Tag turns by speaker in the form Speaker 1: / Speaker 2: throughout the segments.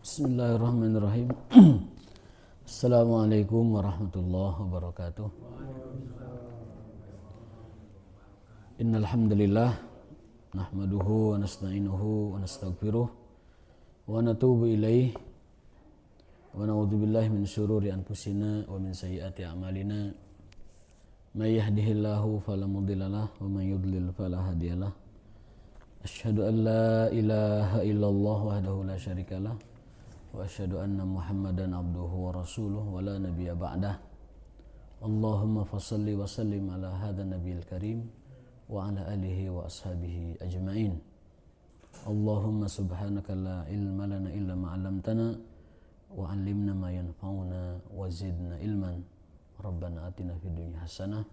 Speaker 1: Bismillahirrahmanirrahim. Assalamualaikum warahmatullahi wabarakatuh. Innal hamdalillah nahmaduhu wa nasta'inuhu wa nastaghfiruh wa natubu ilaih wa na'udzu billahi min syururi anfusina wa min sayyiati a'malina. May yahdihillahu fala mudhillalah wa may yudlil fala hadiyalah. Asyhadu an la ilaha illallah wahdahu la syarikalah wa asyhadu anna Muhammadan abduhu wa rasuluh wa la nabiyya ba'dah. Allahumma fassalli wa sallim ala hadzal nabiyil karim wa ala alihi wa ashabihi ajma'in. Allahumma subhanaka la ilma lana illa ma 'allamtana wa 'allimna ma yanfa'una wa zidna ilman. Rabbana atina fid dunya hasanah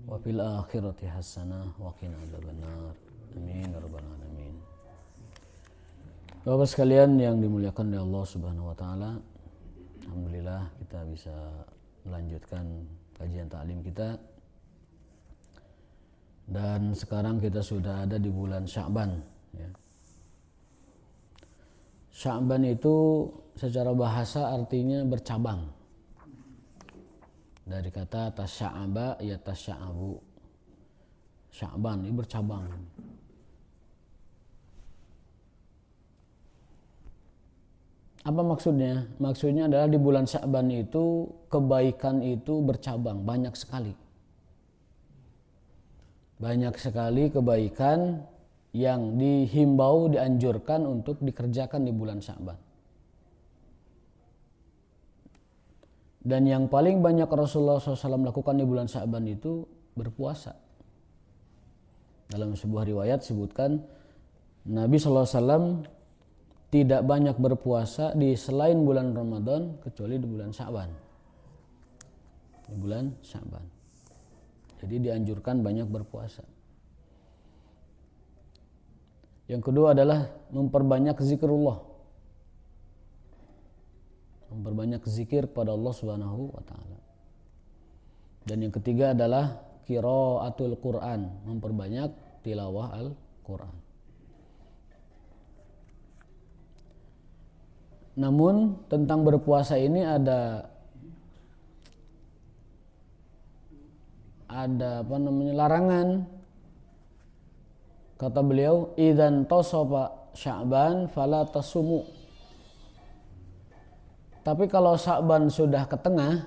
Speaker 1: wa fil akhirati hasanah wa qina adzabannar. Amin ya rabbal alamin. Bapak sekalian yang dimuliakan oleh Allah Subhanahu wa taala, alhamdulillah kita bisa melanjutkan kajian taklim kita. Dan sekarang kita sudah ada di bulan Sya'ban ya. Sya'ban itu secara bahasa artinya bercabang. Dari kata tasya'aba ya tasya'abu. Sya'ban ini bercabang. Apa maksudnya? Maksudnya adalah di bulan Sya'ban itu kebaikan itu bercabang, banyak sekali. Banyak sekali kebaikan yang dihimbau, dianjurkan untuk dikerjakan di bulan Sya'ban. Dan yang paling banyak Rasulullah SAW lakukan di bulan Sya'ban itu berpuasa. Dalam sebuah riwayat sebutkan Nabi SAW tidak banyak berpuasa di selain bulan Ramadan kecuali di bulan Sya'ban. Di bulan Sya'ban. Jadi dianjurkan banyak berpuasa. Yang kedua adalah memperbanyak zikrullah. Memperbanyak zikir kepada Allah Subhanahu wa taala. Dan yang ketiga adalah qiraatul Quran, memperbanyak tilawah Al-Quran. Namun tentang berpuasa ini ada larangan. Kata beliau, idzan tasafa Sya'ban fala tasumu. Tapi kalau Sya'ban sudah ke tengah,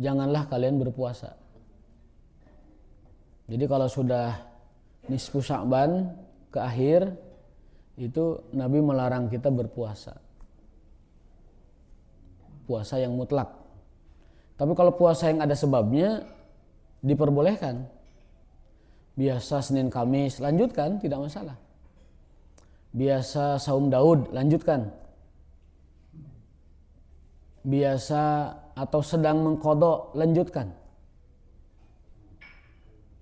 Speaker 1: janganlah kalian berpuasa. Jadi kalau sudah nisfu Sya'ban ke akhir, itu Nabi melarang kita berpuasa. Puasa yang mutlak. Tapi kalau puasa yang ada sebabnya diperbolehkan. Biasa Senin Kamis lanjutkan, tidak masalah. Biasa saum Daud lanjutkan. Biasa atau sedang mengqadha lanjutkan.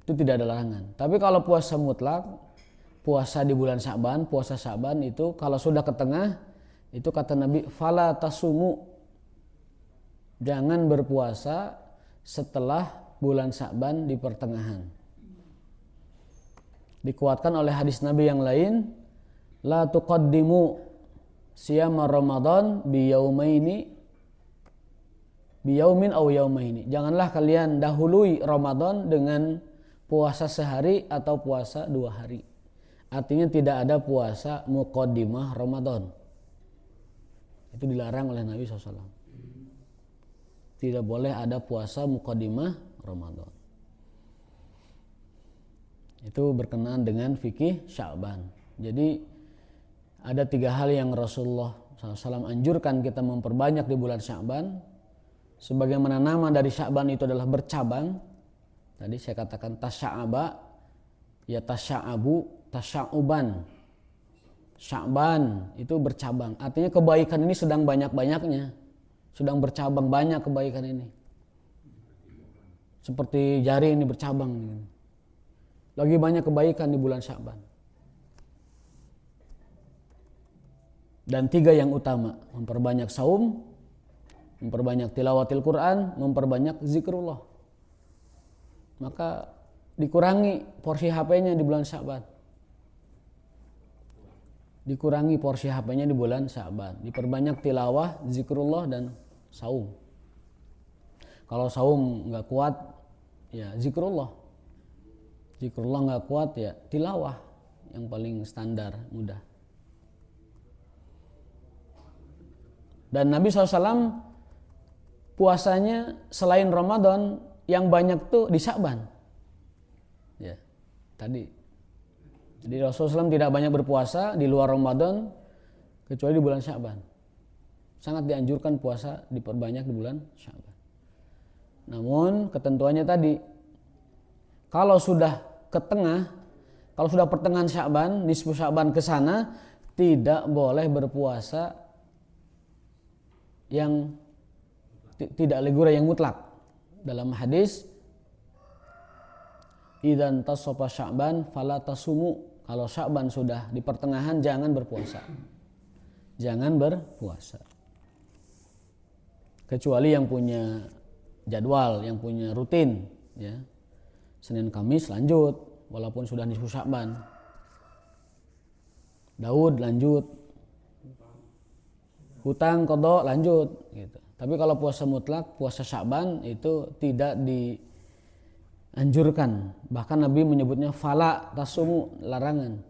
Speaker 1: Itu tidak ada larangan. Tapi kalau puasa mutlak, puasa di bulan Sya'ban, puasa Sya'ban itu kalau sudah ke tengah, itu kata Nabi, fala tasumu. Jangan berpuasa setelah bulan Sya'ban di pertengahan. Dikuatkan oleh hadis Nabi yang lain, la tuqaddimu siyama Ramadan biyaumin aw yaumaini. Janganlah kalian dahului Ramadan dengan puasa sehari atau puasa 2 hari. Artinya tidak ada puasa muqaddimah Ramadan. Itu dilarang oleh Nabi SAW. Tidak boleh ada puasa muqaddimah Ramadan. Itu berkenaan dengan fikih Sya'ban. Jadi ada 3 hal yang Rasulullah SAW anjurkan kita memperbanyak di bulan Sya'ban. Sebagaimana nama dari Sya'ban itu adalah bercabang. Tadi saya katakan tasya'aba ya tasya'abu, tasya'uban. Sya'ban itu bercabang. Artinya kebaikan ini sedang banyak-banyaknya. Sedang bercabang banyak kebaikan ini. Seperti jari ini bercabang. Lagi banyak kebaikan di bulan Sya'ban. Dan 3 yang utama, memperbanyak saum, memperbanyak tilawatil Quran, memperbanyak zikrullah. Maka dikurangi porsi HP-nya di bulan Sya'ban. dikurangi porsi HP-nya di bulan Sya'ban, diperbanyak tilawah, zikrullah dan saum. Kalau saum nggak kuat ya zikrullah nggak kuat ya tilawah yang paling standar mudah. Dan Nabi SAW puasanya selain Ramadan yang banyak tuh di Sya'ban ya tadi. Jadi Rasulullah SAW tidak banyak berpuasa di luar Ramadan kecuali di bulan Sya'ban. Sangat dianjurkan puasa diperbanyak di bulan Sya'ban. Namun ketentuannya tadi, kalau sudah ke tengah, kalau sudah pertengahan Sya'ban, nisfu Sya'ban ke sana, tidak boleh berpuasa yang tidak legura, yang mutlak. Dalam hadis, idzan tasofa Sya'ban fala tasumu. Kalau Sya'ban sudah di pertengahan, jangan berpuasa. Jangan berpuasa. Kecuali yang punya jadwal, yang punya rutin ya. Senin Kamis lanjut walaupun sudah nisfu Sya'ban. Daud lanjut. Hutang qadha lanjut gitu. Tapi kalau puasa mutlak, puasa Sya'ban itu tidak dianjurkan. Bahkan Nabi menyebutnya fala tasumu, larangan.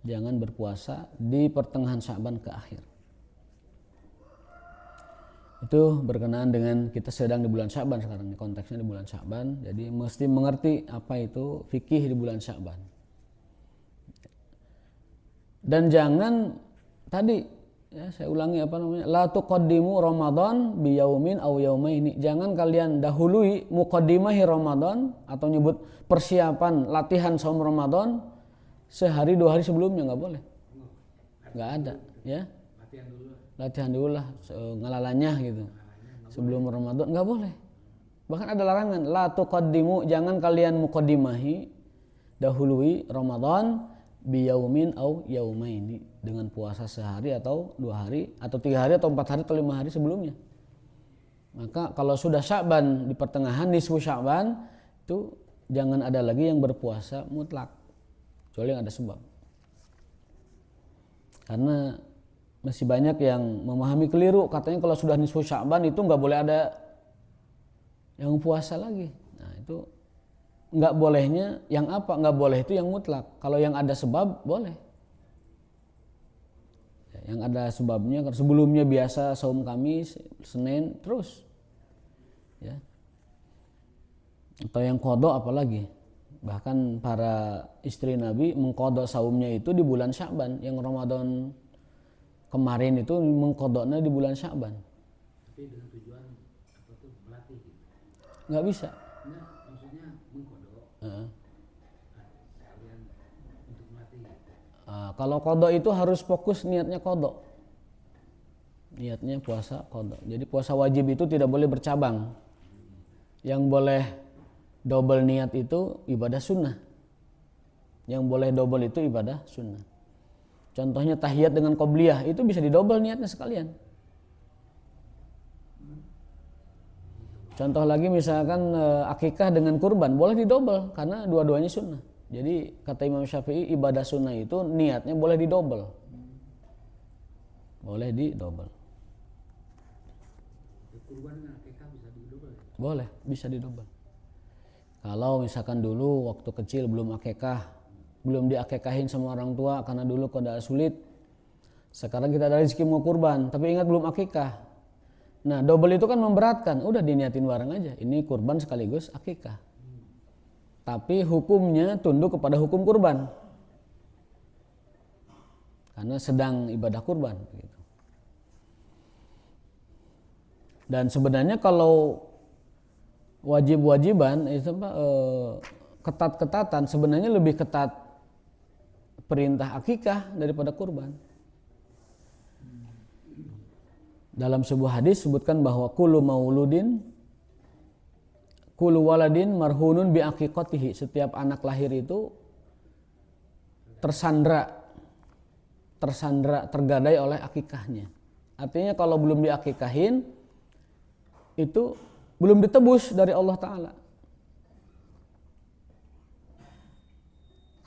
Speaker 1: Jangan berpuasa di pertengahan Sya'ban ke akhir. Itu berkenaan dengan kita sedang di bulan Sya'ban sekarang, konteksnya di bulan Sya'ban, jadi mesti mengerti apa itu fikih di bulan Sya'ban. Dan jangan tadi ya saya ulangi la tuqaddimu Ramadan bi yaumin aw yaumaini. Jangan kalian dahului muqaddimahi Ramadan atau nyebut persiapan latihan saum Ramadan sehari 2 hari sebelumnya, nggak boleh. Nggak ada ya. Latihan dulu lah ngalalanya gitu sebelum Ramadan, nggak boleh. Bahkan ada larangan, la tuqaddimu, jangan kalian muqaddimahi, dahului Ramadan bi yaumin au yaumaini, dengan puasa sehari atau 2 hari atau 3 hari atau 4 hari atau 5 hari sebelumnya. Maka kalau sudah Sya'ban di pertengahan, nisfu Sya'ban, itu jangan ada lagi yang berpuasa mutlak kecuali yang ada sebab. Karena masih banyak yang memahami keliru, katanya kalau sudah nisfu Sya'ban itu nggak boleh ada yang puasa lagi. Nah itu nggak bolehnya yang apa? Nggak boleh itu yang mutlak. Kalau yang ada sebab boleh. Yang ada sebabnya, sebelumnya biasa saum Kamis, Senin terus, ya. Atau yang qadha apalagi. Bahkan para istri Nabi mengqadha saumnya itu di bulan Sya'ban, yang Ramadan kemarin itu mengqadhanya di bulan Sya'ban.
Speaker 2: Tapi dengan tujuan apa tuh melatih gitu.
Speaker 1: Nggak bisa.
Speaker 2: Nah, maksudnya mengqadha. Sekalian untuk melatih.
Speaker 1: Kalau qadha itu harus fokus niatnya qadha. Niatnya puasa qadha. Jadi puasa wajib itu tidak boleh bercabang. Yang boleh double niat itu ibadah sunnah. Yang boleh double itu ibadah sunnah. Contohnya tahiyat dengan qobliyah itu bisa didobel niatnya sekalian. Contoh lagi misalkan akikah dengan kurban boleh didobel karena dua-duanya sunnah. Jadi kata Imam Syafi'i ibadah sunnah itu niatnya boleh didobel. Boleh didobel.
Speaker 2: Kurban dengan akikah bisa didobel?
Speaker 1: Boleh, bisa didobel. Kalau misalkan dulu waktu kecil belum akikah, belum diakekahin sama orang tua karena dulu kode sulit. Sekarang kita ada rezeki mau kurban, tapi ingat belum akikah. Nah, double itu kan memberatkan. Udah diniatin bareng aja. Ini kurban sekaligus akikah. Tapi hukumnya tunduk kepada hukum kurban. Karena sedang ibadah kurban gitu. Dan sebenarnya kalau wajib-wajiban itu ketat-ketatan sebenarnya lebih ketat perintah akikah daripada kurban. Dalam sebuah hadis sebutkan bahwa kullu waladin marhunun bi aqiqatihi. Setiap anak lahir itu tersandra, tergadai oleh akikahnya. Artinya kalau belum diakikahin itu belum ditebus dari Allah Ta'ala.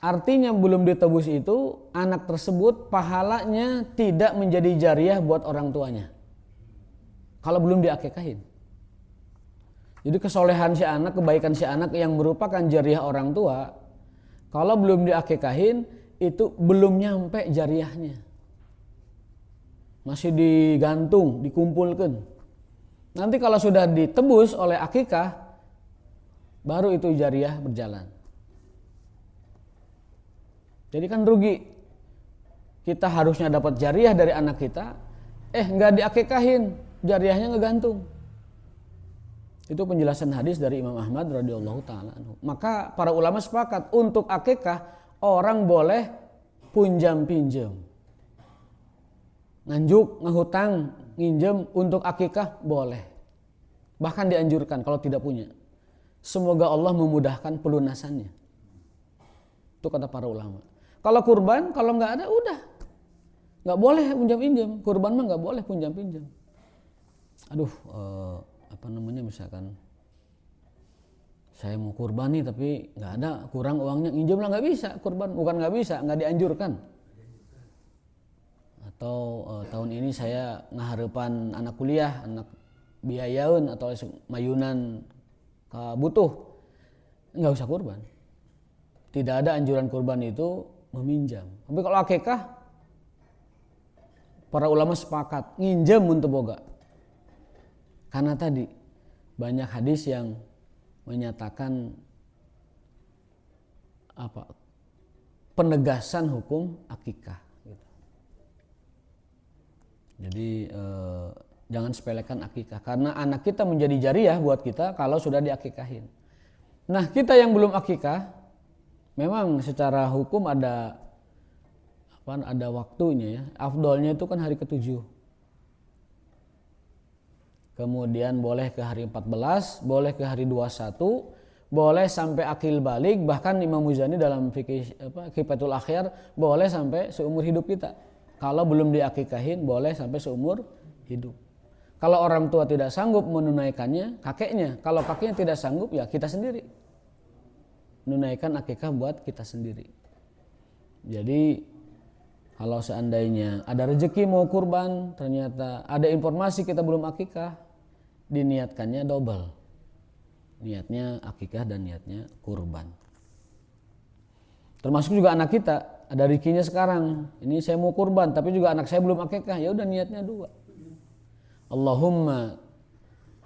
Speaker 1: Artinya belum ditebus itu anak tersebut pahalanya tidak menjadi jariah buat orang tuanya. Kalau belum diakikahin. Jadi kesolehan si anak, kebaikan si anak yang merupakan jariah orang tua, kalau belum diakikahin itu belum nyampe jariahnya. Masih digantung, dikumpulkan. Nanti kalau sudah ditebus oleh akikah, baru itu jariah berjalan. Jadi kan rugi. Kita harusnya dapat jariah dari anak kita, nggak diakikahin, jariahnya ngegantung. Itu penjelasan hadis dari Imam Ahmad radhiyallahu taala anhu. Maka para ulama sepakat untuk akikah orang boleh punjam pinjam. Nganjuk, ngehutang, nginjem untuk akikah boleh. Bahkan dianjurkan kalau tidak punya. Semoga Allah memudahkan pelunasannya. Itu kata para ulama. Kalau kurban, kalau nggak ada udah. Nggak boleh punjam pinjam. Kurban mah nggak boleh punjam pinjam. Aduh, misalkan saya mau kurban nih tapi nggak ada, kurang uangnya, nginjem lah, nggak bisa kurban. Bukan nggak bisa, nggak dianjurkan. Atau tahun ini saya ngaharepan anak kuliah, anak biayaun atau mayunan butuh, nggak usah kurban. Tidak ada anjuran kurban itu meminjam. Tapi kalau akikah, para ulama sepakat nginjem untuk boga. Karena tadi banyak hadis yang menyatakan penegasan hukum akikah. Gitu. Jadi jangan sepelekan akikah, karena anak kita menjadi jariah buat kita kalau sudah diakikahin. Nah, kita yang belum akikah, memang secara hukum ada waktunya ya. Afdolnya itu kan hari ke-7. Kemudian boleh ke hari 14, boleh ke hari 21, boleh sampai akil balik, bahkan Imam Muzani dalam fikih Kifatul Akhyar boleh sampai seumur hidup kita. Kalau belum diakikahin boleh sampai seumur hidup. Kalau orang tua tidak sanggup menunaikannya, kakeknya. Kalau kakeknya tidak sanggup, ya kita sendiri. Menunaikan akikah buat kita sendiri. Jadi kalau seandainya ada rezeki mau kurban, ternyata ada informasi kita belum akikah, diniatkannya double. Niatnya akikah dan niatnya kurban. Termasuk juga anak kita, ada rezekinya sekarang. Ini saya mau kurban, tapi juga anak saya belum akikah, ya udah niatnya 2. Allahumma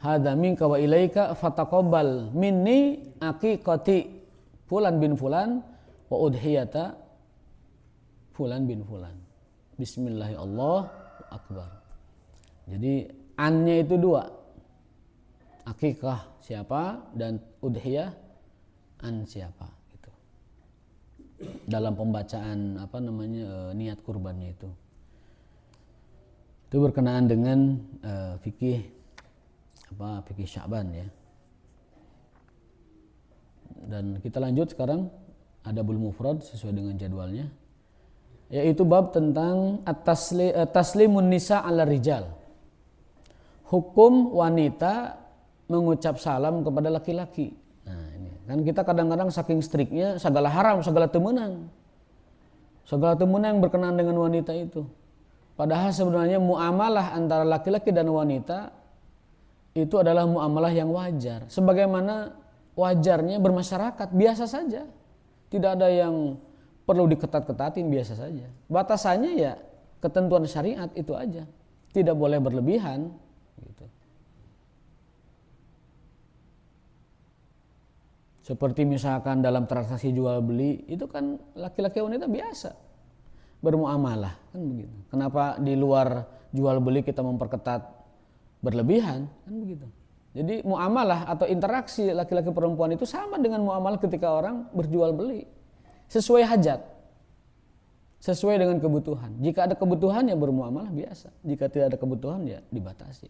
Speaker 1: hadza minka wa ilaika fataqabbal minni aqiqati fulan bin fulan wa udhiyata fulan bin fulan. Bismillahirrahmanirrahim. Allahu akbar. Jadi annya itu 2. Akikah siapa dan udhiyah an siapa gitu. Dalam pembacaan niat kurbannya itu. Itu berkenaan dengan fikih Sya'ban ya. Dan kita lanjut sekarang Adabul Mufrad sesuai dengan jadwalnya, yaitu bab tentang taslimun nisa ala rijal. Hukum wanita mengucap salam kepada laki-laki. Nah, ini kan kita kadang-kadang saking striknya segala haram, segala temenang. Segala temenang yang berkenaan dengan wanita itu. Padahal sebenarnya muamalah antara laki-laki dan wanita itu adalah muamalah yang wajar. Sebagaimana wajarnya bermasyarakat, biasa saja. Tidak ada yang perlu diketat-ketatin, biasa saja. Batasannya ya ketentuan syariat itu aja. Tidak boleh berlebihan gitu. Seperti misalkan dalam transaksi jual beli, itu kan laki-laki wanita biasa bermuamalah, kan begitu. Kenapa di luar jual beli kita memperketat berlebihan, kan begitu. Jadi muamalah atau interaksi laki-laki perempuan itu sama dengan muamalah ketika orang berjual beli. Sesuai hajat, sesuai dengan kebutuhan. Jika ada kebutuhan ya bermuamalah biasa, jika tidak ada kebutuhan ya dibatasi.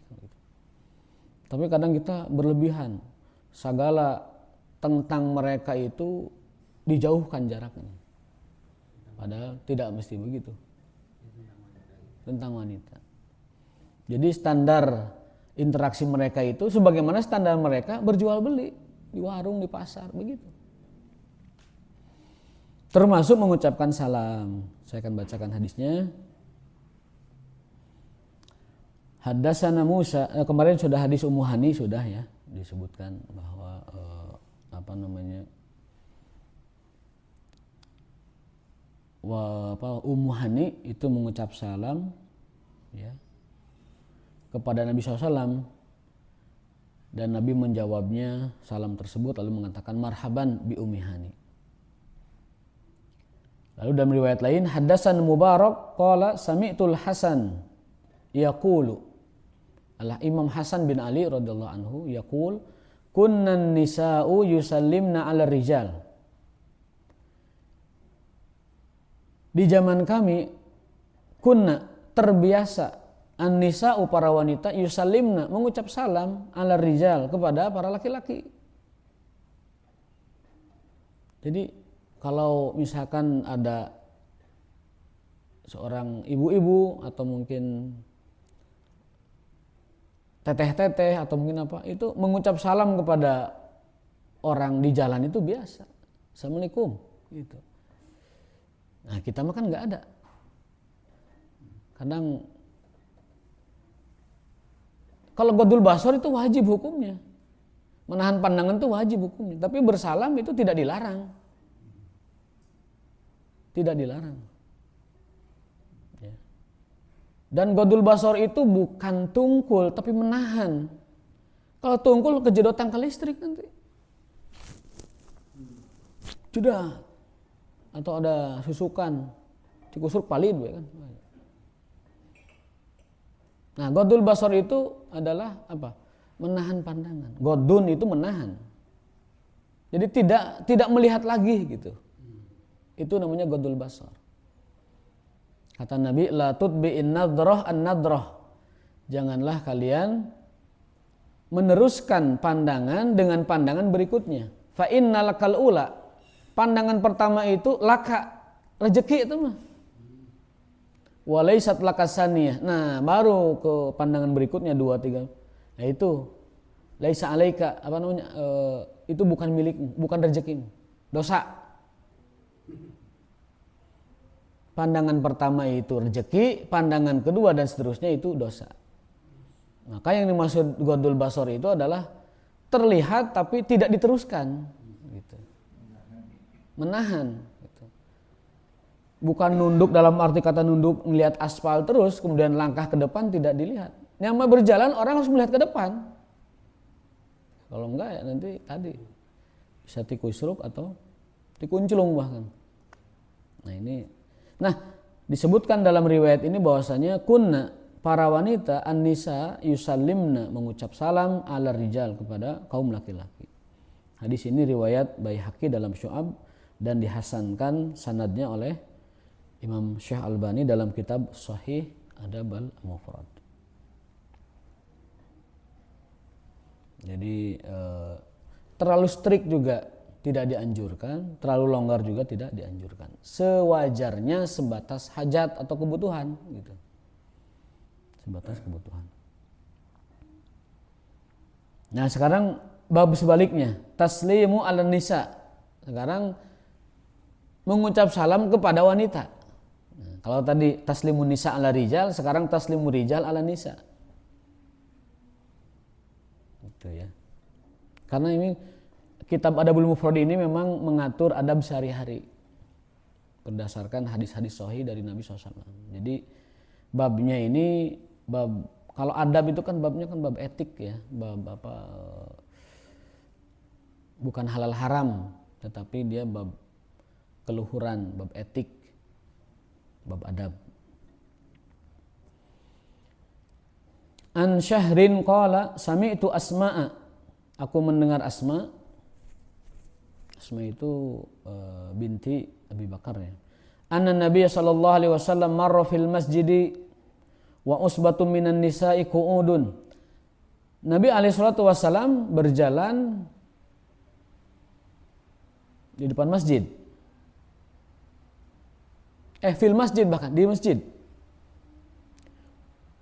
Speaker 1: Tapi kadang kita berlebihan, segala tentang mereka itu dijauhkan jaraknya, padahal tidak mesti begitu. Tentang wanita. Jadi standar interaksi mereka itu sebagaimana standar mereka berjual beli di warung, di pasar, begitu. termasuk mengucapkan salam. Saya akan bacakan hadisnya. Haddatsana Musa, kemarin sudah hadis Ummu Hani sudah ya disebutkan bahwa Ummu Hani itu mengucap salam ya kepada Nabi SAW, dan Nabi menjawabnya salam tersebut lalu mengatakan marhaban bi Ummi Hani. Lalu dalam riwayat lain haddatsan Mubarak qala sami'tul Hasan yaqulu, Imam Hasan bin Ali radhiyallahu anhu yaqul kunnan nisa'u yusallimna 'ala rijal. Di zaman kami kunna terbiasa an-nisa'u para wanita yusallimna mengucap salam 'ala rijal kepada para laki-laki. Jadi kalau misalkan ada seorang ibu-ibu atau mungkin teteh-teteh atau mungkin apa, itu mengucap salam kepada orang di jalan itu biasa. Assalamualaikum gitu. Nah, kita mah kan enggak ada. Kadang kalau godul basor itu wajib hukumnya. Menahan pandangan itu wajib hukumnya, tapi bersalam itu tidak dilarang. Tidak dilarang. Ya. Dan godul basor itu bukan tungkul tapi menahan. Kalau tungkul kejedot tangkal listrik nanti. Sudah. Atau ada susukan. Dikusuk palid kan. Nah, godul basor itu adalah apa? Menahan pandangan. Godun itu menahan. Jadi tidak melihat lagi gitu. Itu namanya godul basar. Kata Nabi, la tutbi'in nadrah an-nadrah. Janganlah kalian meneruskan pandangan dengan pandangan berikutnya. Fa innalakal ula. Pandangan pertama itu laka, rezeki itu mah. Walaysat lakasaniyah. Nah, baru ke pandangan berikutnya 2 3. Nah itu laisa alaika, itu bukan milikmu, bukan rezekimu. Dosa. Pandangan pertama itu rezeki, pandangan kedua dan seterusnya itu dosa. Maka yang dimaksud godul basor itu adalah terlihat tapi tidak diteruskan, gitu. Menahan. Gitu. Bukan nunduk dalam arti kata nunduk melihat aspal terus kemudian langkah ke depan tidak dilihat. Yang mau berjalan orang harus melihat ke depan. Kalau enggak ya nanti tadi bisa tikusruk atau tikunclung bahkan. Nah, disebutkan dalam riwayat ini bahwasanya kunna para wanita an-nisa yusallimna mengucap salam ala rijal kepada kaum laki-laki. Hadis ini riwayat Baihaqi dalam Syu'ab dan dihasankan sanadnya oleh Imam Syekh Albani dalam kitab Sahih Adab al-Mufrad. Jadi terlalu strict juga tidak dianjurkan, terlalu longgar juga tidak dianjurkan. Sewajarnya sebatas hajat atau kebutuhan gitu. Sebatas kebutuhan. Nah, sekarang bab sebaliknya, taslimu 'alan nisa. Sekarang mengucap salam kepada wanita. Nah, kalau tadi taslimun nisa 'ala rijal, sekarang taslimu rijal 'ala nisa. Itu ya. Karena ini Kitab Adabul Mufrad ini memang mengatur adab sehari-hari berdasarkan hadis-hadis sahih dari Nabi SAW. Jadi babnya ini bab, kalau adab itu kan babnya kan bab etik ya, bab apa, bukan halal haram, tetapi dia bab keluhuran, bab etik, bab adab. An Syahrin qala sami'tu Asma'a, aku mendengar Asma. Asma itu binti Abi Bakar ya. Anna Nabiy sallallahu alaihi wasallam marra fil masjidi wa usbatun minan nisa'i qu'udun. Nabi alaihi salatu wasallam berjalan di depan masjid. Fil masjid, bahkan di masjid.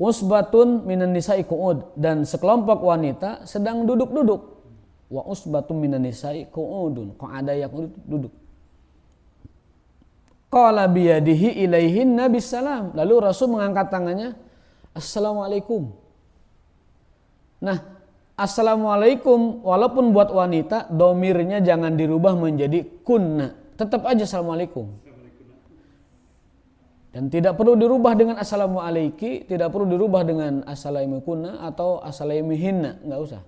Speaker 1: Usbatun minan nisa'i qu'ud, dan sekelompok wanita sedang duduk-duduk. Wa usbatun minan nisa'i qu'udun, qa'ada yaqud, duduk. Qala biyadihi ilaihin nabi salam. Lalu Rasul mengangkat tangannya, Assalamualaikum. Nah, Assalamualaikum walaupun buat wanita domirnya jangan dirubah menjadi kunna. Tetap aja Assalamualaikum. Dan tidak perlu dirubah dengan Assalamualaiki, tidak perlu dirubah dengan Assalamukunna atau Assalamuhinna, enggak usah.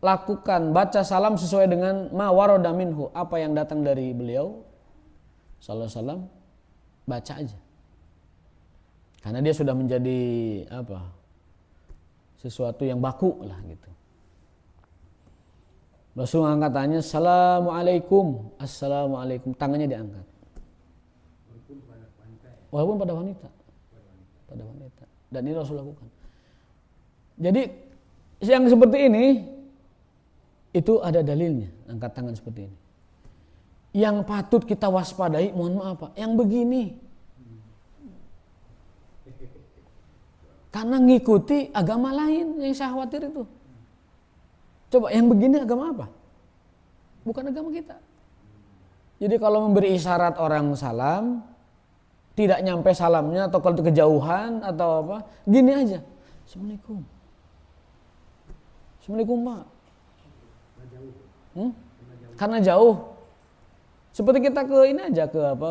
Speaker 1: Lakukan baca salam sesuai dengan ma warada minhu, apa yang datang dari beliau sallallahu alaihi wasallam, baca aja. Karena dia sudah menjadi apa? Sesuatu yang baku lah gitu. Rasul angkat tangannya, Assalamualaikum, Assalamualaikum, tangannya diangkat. Walaupun pada wanita. Pada wanita. Dan ini Rasul lakukan. Jadi yang seperti ini itu ada dalilnya, angkat tangan seperti ini. Yang patut kita waspadai, mohon maaf Pak, yang begini. Karena ngikuti agama lain yang saya khawatir itu. Coba yang begini agama apa? Bukan agama kita. Jadi kalau memberi isyarat orang salam, tidak nyampe salamnya atau kalau kejauhan atau apa, gini aja. Assalamualaikum. Assalamualaikum Pak. Karena jauh. Seperti kita ke ini aja ke apa?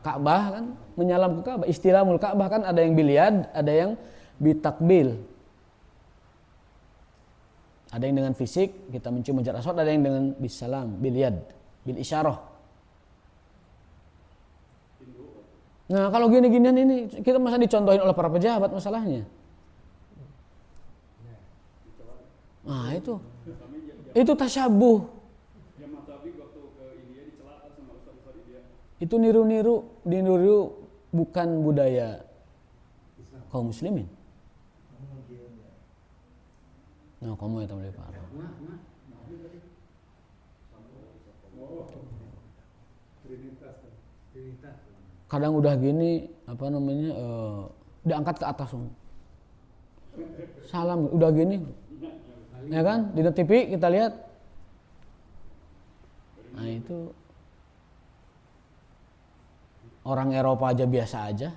Speaker 1: Ka'bah kan, menyalam ke Ka'bah. Istilamul Ka'bah kan ada yang bilyad, ada yang bitakbil. Ada yang dengan fisik, kita mencium hajar aswad, ada yang dengan bisalam, bilyad, bil isyarah. Nah kalau gini-ginian ini kita masa dicontohin oleh para pejabat masalahnya. Nah itu tasyabuh. Itu niru bukan budaya kaum muslimin. Nah kamu ya boleh parah. Kadang udah gini apa namanya diangkat ke atas salam udah gini ya kan di TV kita lihat. Nah itu orang Eropa aja biasa aja,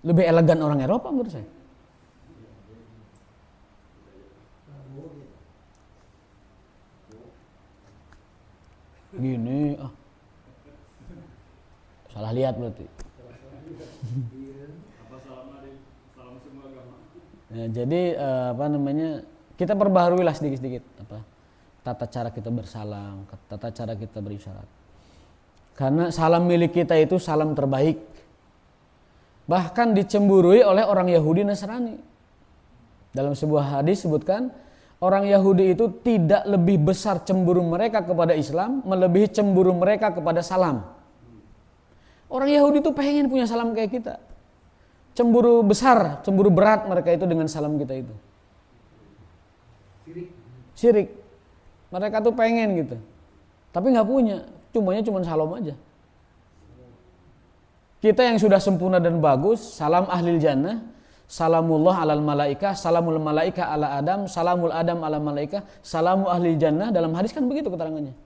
Speaker 1: lebih elegan orang Eropa menurut saya. Gini, salah lihat berarti. Ya, jadi apa namanya kita perbaharui lah sedikit-sedikit apa tata cara kita bersalam, tata cara kita berisyarat. Karena salam milik kita itu salam terbaik. Bahkan dicemburui oleh orang Yahudi Nasrani. Dalam sebuah hadis sebutkan orang Yahudi itu tidak lebih besar cemburu mereka kepada Islam melebihi cemburu mereka kepada salam. Orang Yahudi itu pengen punya salam kayak kita. Cemburu besar, cemburu berat mereka itu dengan salam kita itu. Syirik. Mereka tuh pengen gitu. Tapi nggak punya, cuma salam aja. Kita yang sudah sempurna dan bagus, salam ahlil jannah, salamullah alal malaika, salamul malaika ala adam, salamul adam ala malaika, salamu ahlil jannah. Dalam hadis kan begitu keterangannya.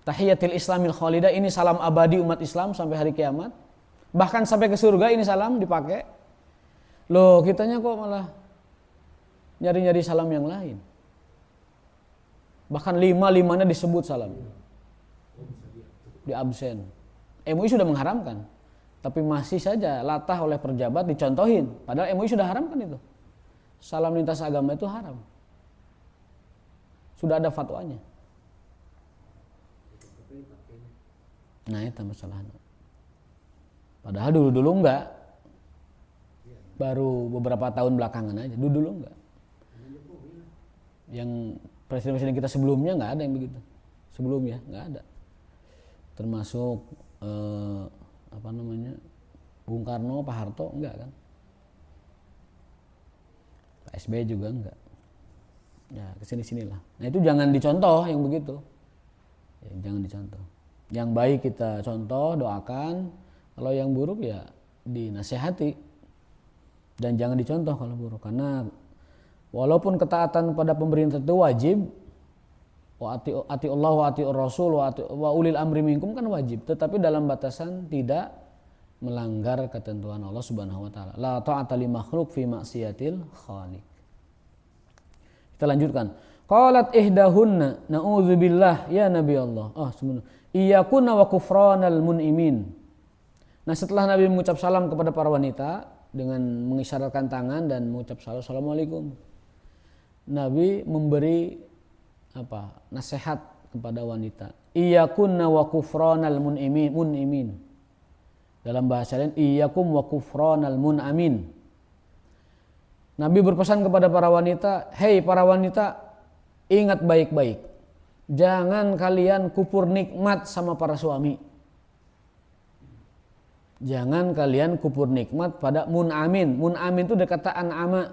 Speaker 1: Tahiyatil islamil khalidah, ini salam abadi umat Islam sampai hari kiamat. Bahkan sampai ke surga ini salam dipakai. Loh kitanya kok malah nyari-nyari salam yang lain. Bahkan lima-limanya disebut salam. Di absen. MUI sudah mengharamkan. Tapi masih saja latah oleh pejabat dicontohin. Padahal MUI sudah haramkan itu. Salam lintas agama itu haram. Sudah ada fatwanya. Nah itu masalahnya. Padahal dulu-dulu enggak. Baru beberapa tahun belakangan aja. Dulu enggak. Yang presiden-presiden kita sebelumnya enggak ada yang begitu. Sebelumnya enggak ada. Termasuk apa namanya? Bung Karno, Pak Harto enggak kan? Pak SBY juga enggak. Ya kesini-sinilah. Nah itu jangan dicontoh yang begitu. Ya, jangan dicontoh. Yang baik kita contoh, doakan. Kalau yang buruk ya dinasehati. Dan jangan dicontoh kalau buruk. Karena walaupun ketaatan pada pemerintah itu wajib, ati Allah wa ati Rasul wa ulil amri minkum kan wajib, tetapi dalam batasan tidak melanggar ketentuan Allah Subhanahu wa taala. La ta'ata li makhluk fi maksiatil khaliq. Kita lanjutkan. Qalat ihdahunna na'udzubillah ya Nabi Allah. Sebenarnya iyyakunna wa kufranal mun'imin. Nah, setelah Nabi mengucap salam kepada para wanita dengan mengisyaratkan tangan dan mengucap salam, assalamualaikum, Nabi memberi nasihat kepada wanita. Iyyakunna wa kufranal mun'imin. Dalam bahasa lain, iyyakum wa kufranal mun'amin. Nabi berpesan kepada para wanita, hei para wanita, ingat baik-baik, jangan kalian kufur nikmat sama para suami. Jangan kalian kufur nikmat pada mun'amin. Mun'amin itu dari kata an'ama.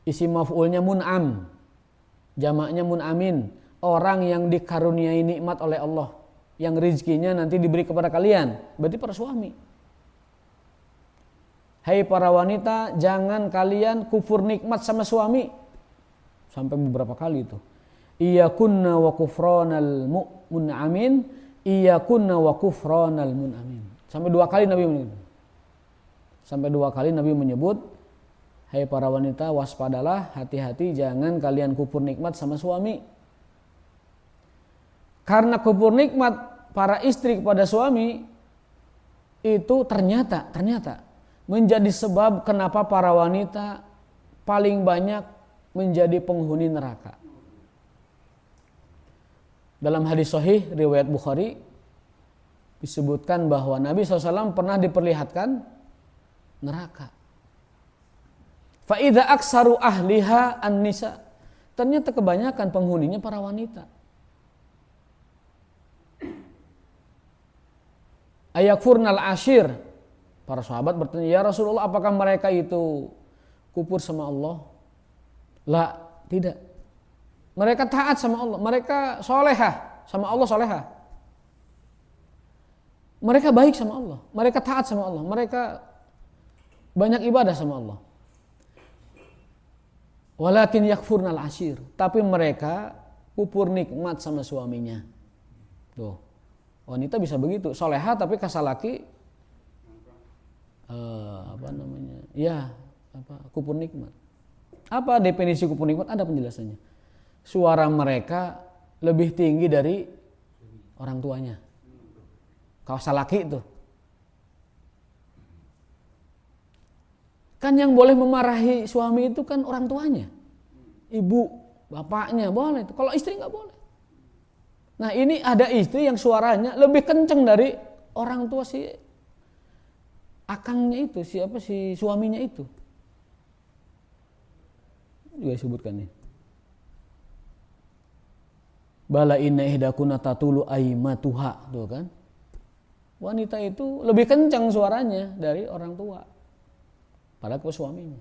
Speaker 1: Isim maf'ulnya mun'am. Jamaknya mun'amin. Orang yang dikaruniai nikmat oleh Allah. Yang rizkinya nanti diberi kepada kalian. Berarti para suami. Hai para wanita, jangan kalian kufur nikmat sama suami. Sampai beberapa kali itu. Iyakunna wa kufranal mun'amin. Iyakunna wa kufranal mun'amin. Sampai dua kali Nabi menyebut, hai para wanita, waspadalah, hati-hati, jangan kalian kufur nikmat sama suami. Karena kufur nikmat para istri kepada suami itu ternyata menjadi sebab kenapa para wanita paling banyak menjadi penghuni neraka. Dalam hadis sahih riwayat Bukhari disebutkan bahwa Nabi SAW pernah diperlihatkan neraka. Fa'idha aksaru ahliha an-nisa. Ternyata kebanyakan penghuninya para wanita. Ayakfurnal ashir. Para sahabat bertanya, ya Rasulullah, apakah mereka itu kufur sama Allah? La, tidak. Mereka taat sama Allah. Mereka solehah sama Allah, solehah. Mereka baik sama Allah, mereka taat sama Allah, mereka banyak ibadah sama Allah. Walakin yakfurnal ashir, tapi mereka kufur nikmat sama suaminya. Tuh, wanita bisa begitu, soleha tapi kasalaki kufur nikmat. Apa definisi kufur nikmat? Ada penjelasannya. Suara mereka lebih tinggi dari orang tuanya. Kawasan laki itu kan yang boleh memarahi suami itu kan orang tuanya, ibu, bapaknya boleh. Kalau istri nggak boleh. Nah, ini ada istri yang suaranya lebih kenceng dari orang tua si akangnya itu, si suaminya itu. Juga disebutkan nih. Bala inna ihdakuna tatulu aimatuha, tuh kan. Wanita itu lebih kencang suaranya dari orang tua pada ke suaminya.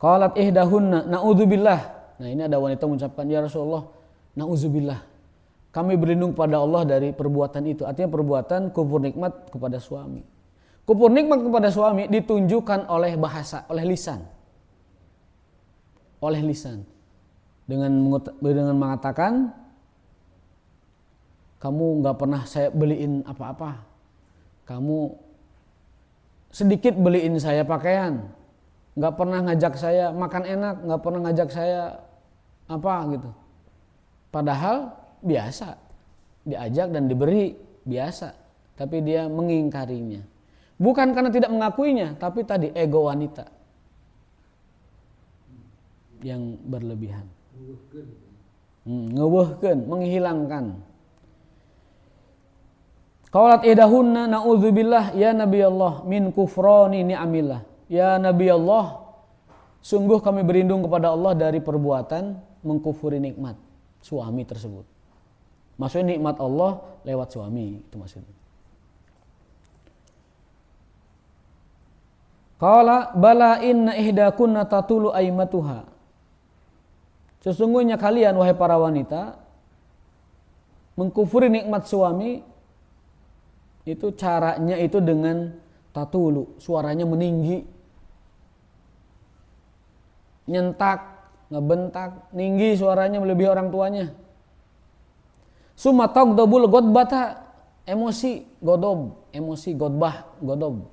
Speaker 1: Qalat ihdahunna na'udzubillah. Nah, ini ada wanita mengucapkan, ya Rasulullah, na'udzubillah, kami berlindung pada Allah dari perbuatan itu. Artinya perbuatan kufur nikmat kepada suami. Kufur nikmat kepada suami ditunjukkan oleh bahasa, oleh lisan. Oleh lisan. Dengan mengatakan, kamu nggak pernah saya beliin apa-apa, kamu sedikit beliin saya pakaian, nggak pernah ngajak saya makan enak, nggak pernah ngajak saya apa gitu. Padahal biasa diajak dan diberi biasa, tapi dia mengingkarinya. Bukan karena tidak mengakuinya, tapi tadi ego wanita yang berlebihan. Ngewehkeun, menghilangkan. Qalat idahunna na'udzubillah ya Nabi Allah min kufrani ni'amillah. Ya Nabi Allah, sungguh kami berlindung kepada Allah dari perbuatan mengkufuri nikmat suami tersebut. Maksudnya nikmat Allah lewat suami, itu maksudnya. Qala bala inna ihdakunna tatulu aimatuha. Sesungguhnya kalian wahai para wanita mengkufuri nikmat suami itu caranya itu dengan tatulu, suaranya meninggi. nyentak, ngebentak, ninggi suaranya melebihi orang tuanya. Summa taghdabul ghadbata, emosi godbah, godob.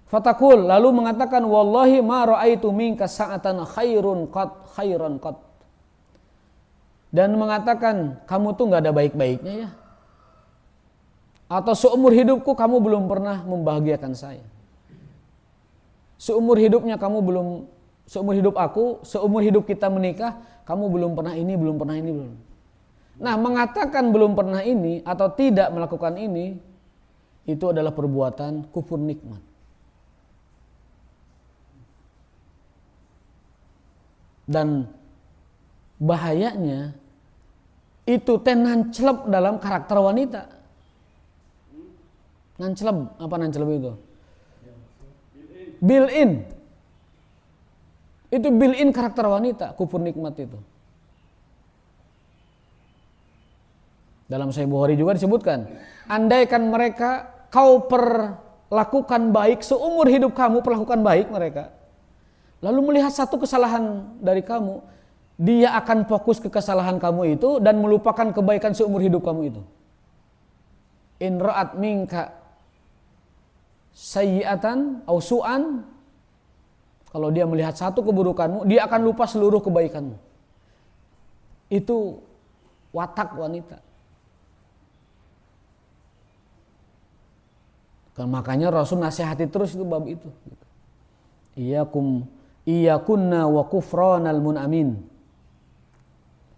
Speaker 1: Fatakul, lalu mengatakan wallahi ma ra'aitu minka sa'atan khairan qat. Dan mengatakan kamu tuh enggak ada baik-baiknya ya. Atau seumur hidupku kamu belum pernah membahagiakan saya. Seumur hidup aku, seumur hidup kita menikah, kamu belum pernah ini. Nah, mengatakan belum pernah ini atau tidak melakukan ini, itu adalah perbuatan kufur nikmat. Dan bahayanya itu nanclep dalam karakter wanita. Apa nanclep itu? Built-in. Itu built-in karakter wanita, kufur nikmat itu. Dalam Sahih Bukhari juga disebutkan, andaikan mereka kau perlakukan baik seumur hidup kamu, perlakukan baik mereka. Lalu melihat satu kesalahan dari kamu, dia akan fokus ke kesalahan kamu itu dan melupakan kebaikan seumur hidup kamu itu. In ra'at minka sayyi'atan aw su'an, kalau dia melihat satu keburukanmu, dia akan lupa seluruh kebaikanmu. Itu watak wanita. Makanya Rasul nasihati terus itu bab itu. Iyakunna wa kufranal munamin.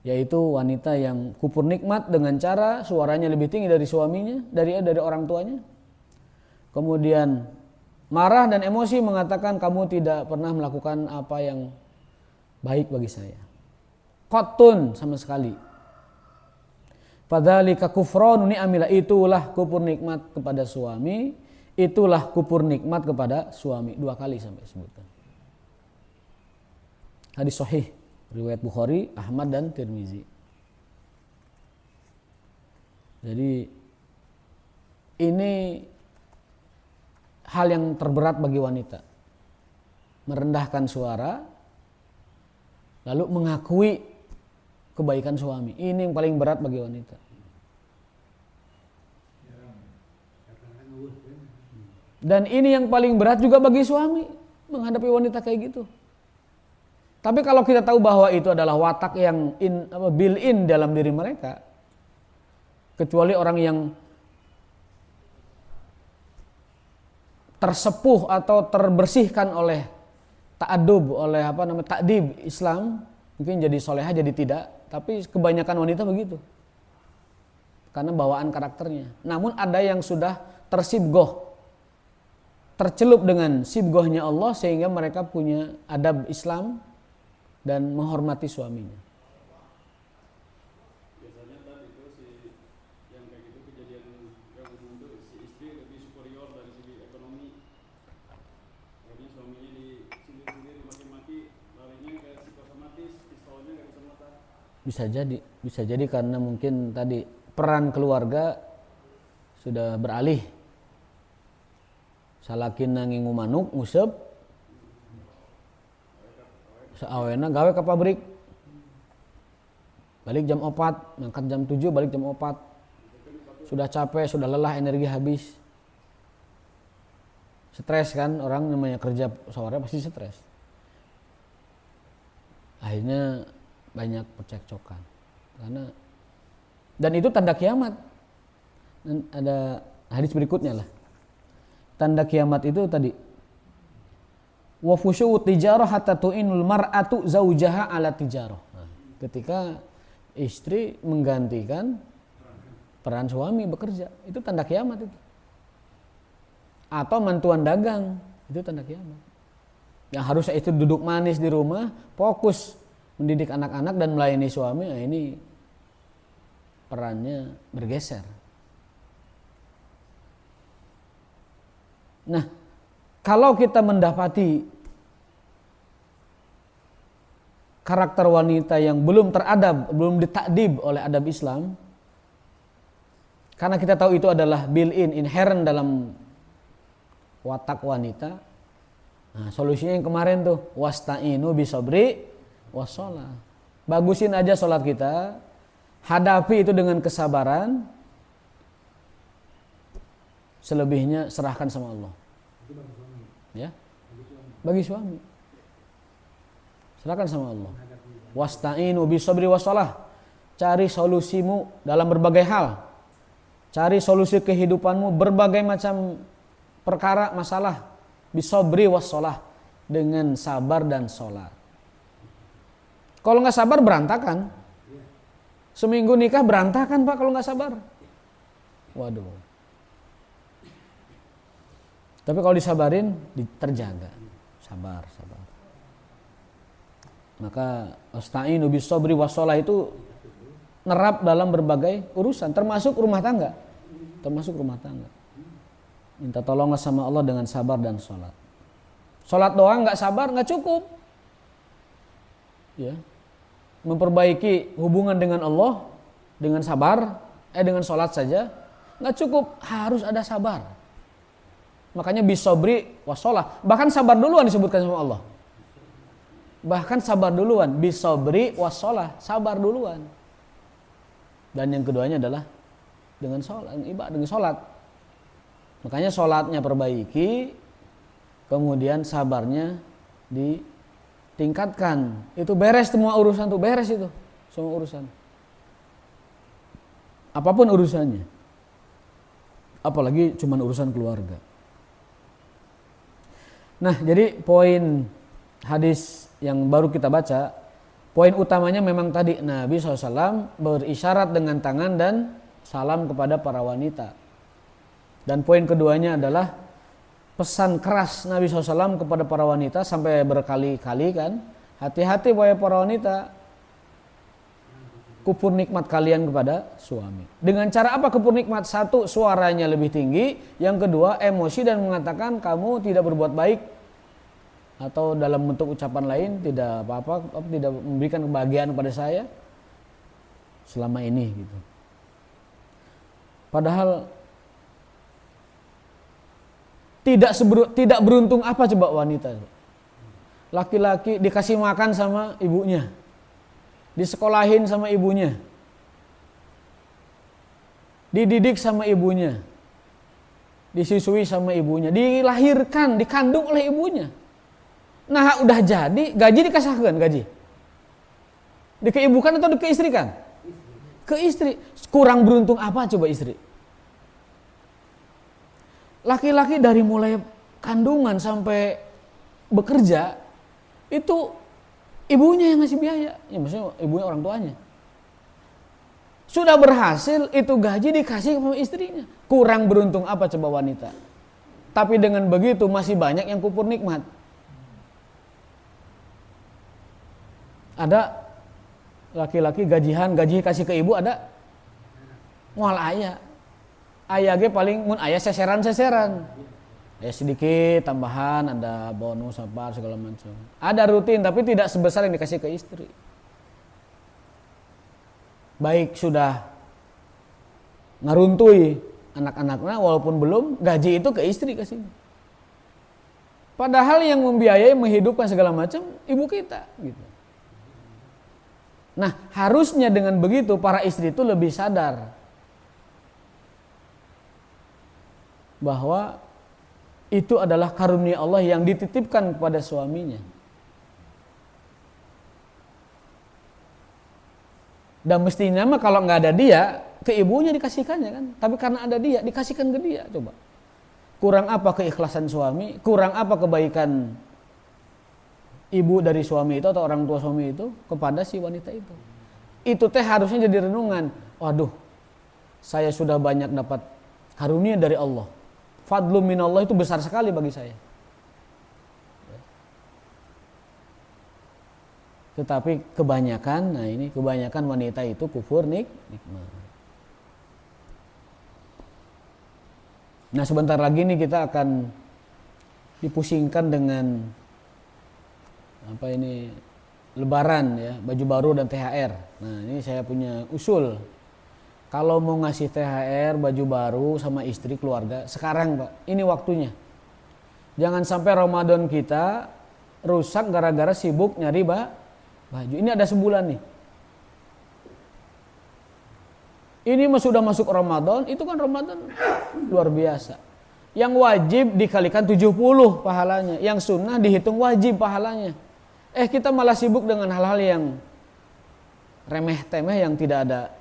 Speaker 1: Yaitu wanita yang kufur nikmat dengan cara suaranya lebih tinggi dari suaminya, dari orang tuanya. Kemudian marah dan emosi mengatakan kamu tidak pernah melakukan apa yang baik bagi saya. Qattun sama sekali. Fadzalika kufranu ni'amila, itulah kufur nikmat kepada suami. Itulah kufur nikmat kepada suami. 2 kali sampai sebutkan. Hadis sahih riwayat Bukhari, Ahmad dan Tirmizi. Jadi ini hal yang terberat bagi wanita. Merendahkan suara lalu mengakui kebaikan suami. Ini yang paling berat bagi wanita. Dan ini yang paling berat juga bagi suami, menghadapi wanita kayak gitu. Tapi kalau kita tahu bahwa itu adalah watak yang built-in dalam diri mereka, kecuali orang yang tersepuh atau terbersihkan oleh ta'adub, oleh ta'dib Islam, mungkin jadi solehah jadi tidak. Tapi kebanyakan wanita begitu, karena bawaan karakternya. Namun ada yang sudah tersibgoh, tercelup dengan sibgohnya Allah sehingga mereka punya adab Islam dan menghormati suaminya.
Speaker 3: Biasanya tadi itu yang kayak gitu kejadian yang umum itu si istri lebih superior dari segi ekonomi. Akhirnya suaminya disindir-sindir, dimaki-maki, larinya ke psikosomatis, pistolnya nggak bisa mata.
Speaker 1: Bisa jadi karena mungkin tadi peran keluarga sudah beralih. Salakin nanging manuk ngusep, saawena gawe ke pabrik, balik jam 4, ngangkat jam 7, balik jam 4, sudah capek, sudah lelah, energi habis, stres kan, orang namanya kerja sore pasti stres, akhirnya banyak percekcokan, dan itu tanda kiamat. Dan ada hadis berikutnya lah. Tanda kiamat itu tadi wa fusyu tijarah hatta tu'inul mar'atu zaujaha ala tijarah. Ketika istri menggantikan peran suami bekerja, itu tanda kiamat itu. Atau mantuan dagang, itu tanda kiamat. Yang harusnya itu duduk manis di rumah, fokus mendidik anak-anak dan melayani suami, nah ini perannya bergeser. Nah, kalau kita mendapati karakter wanita yang belum teradab, belum ditakdib oleh adab Islam, karena kita tahu itu adalah built-in, inherent dalam watak wanita, Nah, solusinya yang kemarin tuh, wasta'inu bisabri wassalah. Bagusin aja sholat kita, hadapi itu dengan kesabaran, selebihnya serahkan sama Allah.
Speaker 2: Itu bagi suami.
Speaker 1: Ya,
Speaker 2: Bagi suami.
Speaker 1: bagi suami. Serahkan sama Allah.
Speaker 2: Menghadapi
Speaker 1: Wasta'inu bisabri wassalah. Cari solusimu dalam berbagai hal. Cari solusi kehidupanmu berbagai macam perkara, masalah. Bisabri wassalah, dengan sabar dan sholat. Kalau nggak sabar berantakan. Seminggu nikah berantakan Pak kalau nggak sabar. Waduh. Tapi kalau disabarin terjaga. Sabar. Maka wasta'inu bisabri wassalah itu nerap dalam berbagai urusan, termasuk rumah tangga. Minta tolonglah sama Allah dengan sabar dan sholat. Sholat doang nggak sabar nggak cukup. Ya, memperbaiki hubungan dengan Allah dengan sabar, dengan sholat saja nggak cukup, harus ada sabar. Makanya bisabri wassalah. Bahkan sabar duluan disebutkan sama Allah. Bahkan sabar duluan, bisabri wassalah, sabar duluan. Dan yang keduanya adalah dengan sholat, ibadah dengan sholat. Makanya sholatnya perbaiki, kemudian sabarnya ditingkatkan. Itu beres semua urusan tuh, beres itu semua urusan. Apapun urusannya, apalagi cuman urusan keluarga. Nah, jadi poin hadis yang baru kita baca, poin utamanya memang tadi Nabi SAW berisyarat dengan tangan dan salam kepada para wanita. Dan poin keduanya adalah pesan keras Nabi SAW kepada para wanita sampai berkali-kali kan, hati-hati wahai para wanita, kufur nikmat kalian kepada suami. Dengan cara apa kufur nikmat? Satu, suaranya lebih tinggi. Yang kedua, emosi dan mengatakan kamu tidak berbuat baik, atau dalam bentuk ucapan lain tidak apa-apa, tidak memberikan kebahagiaan kepada saya selama ini gitu. Padahal tidak beruntung apa coba wanita? Laki-laki dikasih makan sama ibunya, disekolahin sama ibunya, dididik sama ibunya, disusui sama ibunya, dilahirkan, dikandung oleh ibunya. Nah udah jadi, gaji dikasahkan gaji. Dikeibukan atau dikeistrikan? Ke istri. Kurang beruntung apa coba istri? Laki-laki dari mulai kandungan sampai bekerja, itu ibunya yang ngasih biaya. Ya maksudnya ibunya orang tuanya. Sudah berhasil, itu gaji dikasih sama istrinya. Kurang beruntung apa coba wanita? Tapi dengan begitu masih banyak yang kufur nikmat. Ada laki-laki gaji kasih ke ibu, ada mual ayah ge paling mun ayah seseran ya sedikit tambahan, ada bonus apa segala macam, ada rutin tapi tidak sebesar yang dikasih ke istri. Baik sudah ngaruntui anak-anaknya walaupun belum, gaji itu ke istri kasih. Padahal yang membiayai, menghidupkan segala macam ibu kita gitu. Nah, harusnya dengan begitu para istri itu lebih sadar bahwa itu adalah karunia Allah yang dititipkan kepada suaminya. Dan mestinya mah kalau nggak ada dia, ke ibunya dikasihkannya kan. Tapi karena ada dia, dikasihkan ke dia. Coba. Kurang apa keikhlasan suami? Kurang apa kebaikan ibu dari suami itu atau orang tua suami itu kepada si wanita itu? Itu teh harusnya jadi renungan. Waduh, saya sudah banyak dapat karunia dari Allah. Fadlu minallah itu besar sekali bagi saya. Tetapi kebanyakan wanita itu kufur nikmat. Nah, sebentar lagi nih kita akan dipusingkan dengan Lebaran ya, baju baru dan THR. Nah, ini saya punya usul. Kalau mau ngasih THR, baju baru sama istri keluarga, sekarang Pak, ini waktunya. Jangan sampai Ramadan kita rusak gara-gara sibuk nyari baju. Ini ada sebulan nih. Ini sudah masuk Ramadan, itu kan Ramadan luar biasa. Yang wajib dikalikan 70 pahalanya, yang sunnah dihitung wajib pahalanya. Kita malah sibuk dengan hal-hal yang remeh-temeh yang tidak ada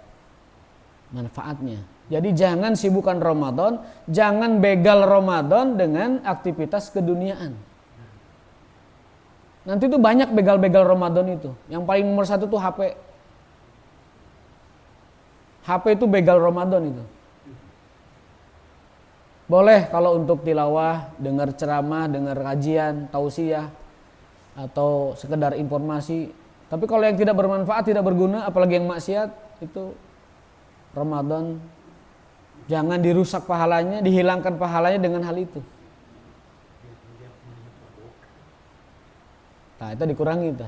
Speaker 1: manfaatnya. Jadi jangan sibukkan Ramadan, jangan begal Ramadan dengan aktivitas keduniaan. Nanti tuh banyak begal-begal Ramadan itu. Yang paling nomor satu tuh HP. HP itu begal Ramadan itu. Boleh kalau untuk tilawah, dengar ceramah, dengar kajian, tausiah, atau sekedar informasi. Tapi kalau yang tidak bermanfaat, tidak berguna, apalagi yang maksiat, itu Ramadan jangan dirusak pahalanya, dihilangkan pahalanya dengan hal itu. Nah, itu dikurangi itu.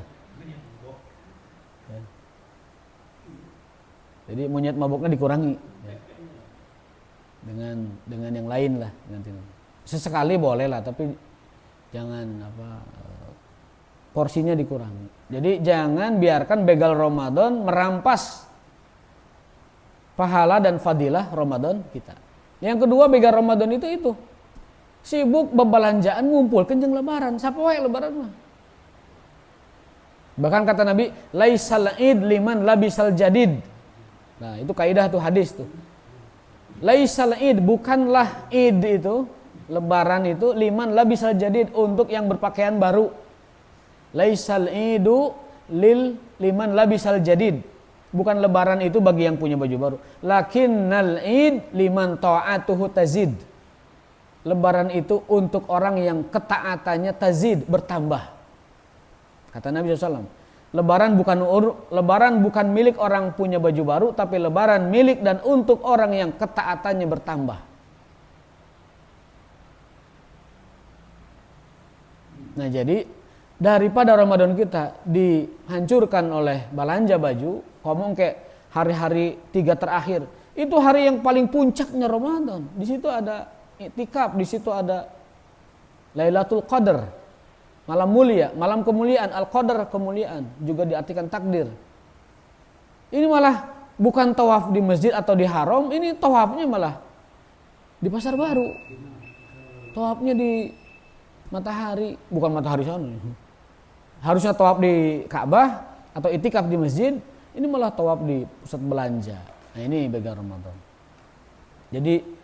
Speaker 1: Ya. Jadi monyet mabuknya dikurangi. Ya. Dengan yang lain lah. Sesekali boleh lah, tapi jangan porsinya dikurangi. Jadi jangan biarkan begal Ramadan merampas pahala dan fadilah Ramadan kita. Yang kedua, begal Ramadan itu sibuk bebelanjaan, ngumpul kenjeng lebaran. Siapa wae lebaran mah? Bahkan kata Nabi, laisal id liman labisal jadid. Nah, itu kaidah tuh, hadis tuh. Laisal id, bukanlah id itu, lebaran itu, liman labisal jadid, untuk yang berpakaian baru. Laisal idu liman labisal jadid. Bukan lebaran itu bagi yang punya baju baru. Lakinnal id liman ta'atuhu tazid. Lebaran itu untuk orang yang ketaatannya tazid, bertambah. Kata Nabi SAW, lebaran bukan milik orang punya baju baru, tapi lebaran milik dan untuk orang yang ketaatannya bertambah. Nah, jadi daripada Ramadan kita dihancurkan oleh belanja baju, ngomong kayak hari-hari 3 terakhir, itu hari yang paling puncaknya Ramadan. Di situ ada iktikaf, di situ ada Lailatul Qadar. Malam mulia, malam kemuliaan, al-qadar kemuliaan, juga diartikan takdir. Ini malah bukan tawaf di masjid atau di haram, ini tawafnya malah di pasar baru. Tawafnya di matahari, bukan matahari sana. Harusnya tawaf di Ka'bah atau itikaf di masjid, ini malah tawaf di pusat belanja. Nah, ini begal Ramadan. Jadi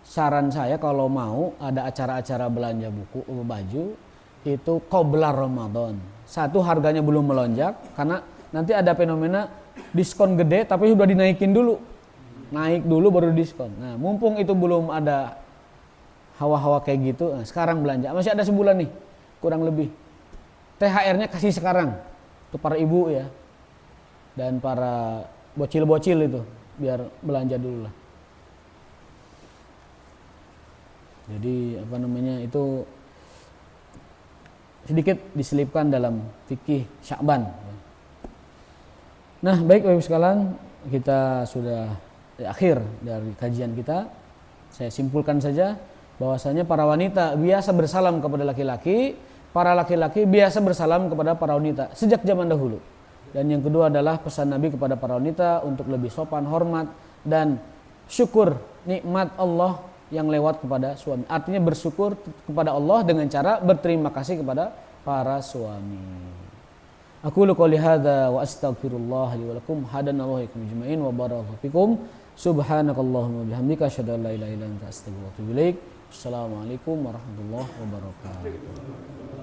Speaker 1: saran saya kalau mau ada acara-acara belanja baju itu qobla Ramadan. Satu, harganya belum melonjak karena nanti ada fenomena diskon gede tapi sudah dinaikin dulu. Naik dulu baru diskon. Nah, mumpung itu belum ada hawa-hawa kayak gitu, nah, sekarang belanja. Masih ada sebulan nih, kurang lebih. THR-nya kasih sekarang. Untuk para ibu ya. Dan para bocil-bocil itu biar belanja dulu lah. Jadi itu sedikit diselipkan dalam fikih Sya'ban. Nah, baik Bapak Ibu sekalian, kita sudah di akhir dari kajian kita. Saya simpulkan saja bahwasanya para wanita biasa bersalam kepada laki-laki, para laki-laki biasa bersalam kepada para wanita sejak zaman dahulu. Dan yang kedua adalah pesan Nabi kepada para wanita untuk lebih sopan, hormat dan syukur nikmat Allah yang lewat kepada suami. Artinya bersyukur kepada Allah dengan cara berterima kasih kepada para suami. Aku qouli hadza wa astaghfirullah li wa lakum hadanallahu ikum ajmain wa barakallahu fikum. Subhanakallahumma bihamdika asyhadu an la ilaha illa anta astaghfiruka wa atubu ilaik. Assalamualaikum warahmatullahi wabarakatuh.